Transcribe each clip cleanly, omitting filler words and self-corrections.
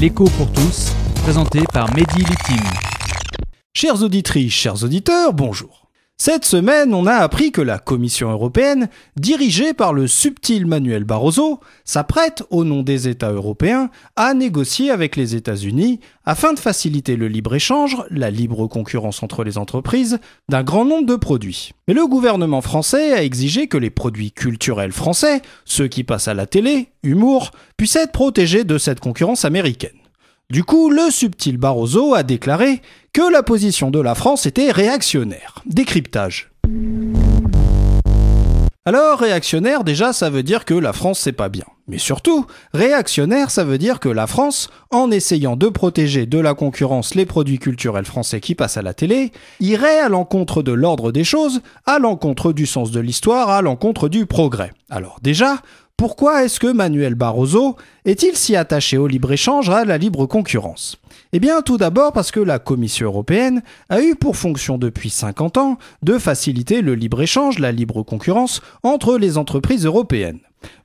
L'écho pour tous, présenté par Mehdi Litim. Chères auditrices, chers auditeurs, bonjour. Cette semaine, on a appris que la Commission européenne, dirigée par le subtil Manuel Barroso, s'apprête, au nom des États européens, à négocier avec les États-Unis afin de faciliter le libre-échange, la libre concurrence entre les entreprises, d'un grand nombre de produits. Mais le gouvernement français a exigé que les produits culturels français, ceux qui passent à la télé, humour, puissent être protégés de cette concurrence américaine. Du coup, le subtil Barroso a déclaré que la position de la France était réactionnaire. Décryptage. Alors, réactionnaire, déjà, ça veut dire que la France, c'est pas bien. Mais surtout, réactionnaire, ça veut dire que la France, en essayant de protéger de la concurrence les produits culturels français qui passent à la télé, irait à l'encontre de l'ordre des choses, à l'encontre du sens de l'histoire, à l'encontre du progrès. Alors déjà, pourquoi est-ce que Manuel Barroso est-il si attaché au libre-échange, à la libre concurrence ? Eh bien, tout d'abord parce que la Commission européenne a eu pour fonction depuis 50 ans de faciliter le libre-échange, la libre concurrence entre les entreprises européennes.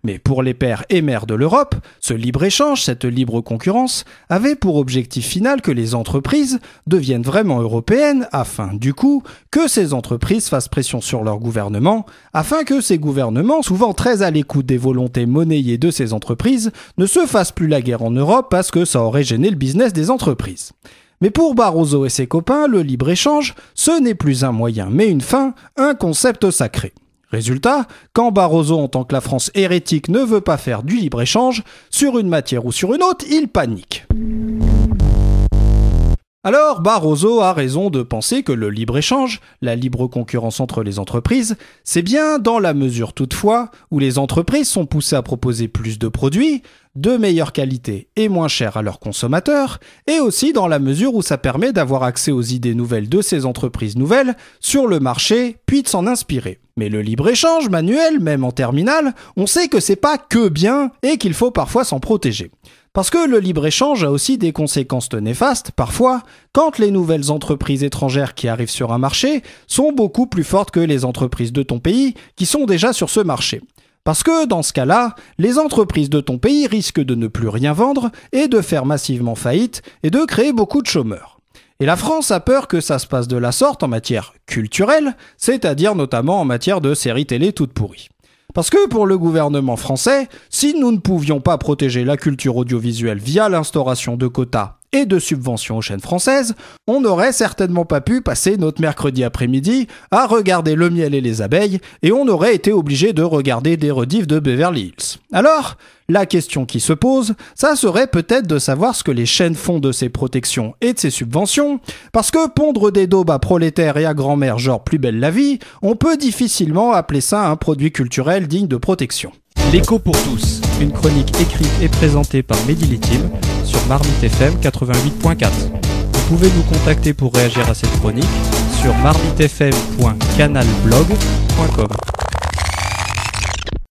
Mais pour les pères et mères de l'Europe, ce libre-échange, cette libre concurrence, avait pour objectif final que les entreprises deviennent vraiment européennes afin, du coup, que ces entreprises fassent pression sur leur gouvernement, afin que ces gouvernements, souvent très à l'écoute des volontés monnayées de ces entreprises, ne se fassent plus la guerre en Europe parce que ça aurait gêné le business des entreprises. Mais pour Barroso et ses copains, le libre-échange, ce n'est plus un moyen mais une fin, un concept sacré. Résultat, quand Barroso, en tant que la France hérétique, ne veut pas faire du libre-échange, sur une matière ou sur une autre, il panique. Alors, Barroso a raison de penser que le libre-échange, la libre concurrence entre les entreprises, c'est bien dans la mesure toutefois où les entreprises sont poussées à proposer plus de produits, de meilleure qualité et moins chers à leurs consommateurs, et aussi dans la mesure où ça permet d'avoir accès aux idées nouvelles de ces entreprises nouvelles sur le marché, puis de s'en inspirer. Mais le libre-échange, Manuel, même en terminale, on sait que c'est pas que bien et qu'il faut parfois s'en protéger. Parce que le libre-échange a aussi des conséquences néfastes, parfois, quand les nouvelles entreprises étrangères qui arrivent sur un marché sont beaucoup plus fortes que les entreprises de ton pays qui sont déjà sur ce marché. Parce que, dans ce cas-là, les entreprises de ton pays risquent de ne plus rien vendre et de faire massivement faillite et de créer beaucoup de chômeurs. Et la France a peur que ça se passe de la sorte en matière culturelle, c'est-à-dire notamment en matière de séries télé toutes pourries. Parce que pour le gouvernement français, si nous ne pouvions pas protéger la culture audiovisuelle via l'instauration de quotas et de subventions aux chaînes françaises, on n'aurait certainement pas pu passer notre mercredi après-midi à regarder Le Miel et les Abeilles et on aurait été obligé de regarder des rediffs de Beverly Hills. Alors, la question qui se pose, ça serait peut-être de savoir ce que les chaînes font de ces protections et de ces subventions, parce que pondre des daubes à prolétaires et à grand-mère genre Plus belle la vie, on peut difficilement appeler ça un produit culturel digne de protection. L'écho pour tous, une chronique écrite et présentée par Mehdi Litim sur Marmite FM 88.4. Vous pouvez nous contacter pour réagir à cette chronique sur marmitefm.canalblog.com.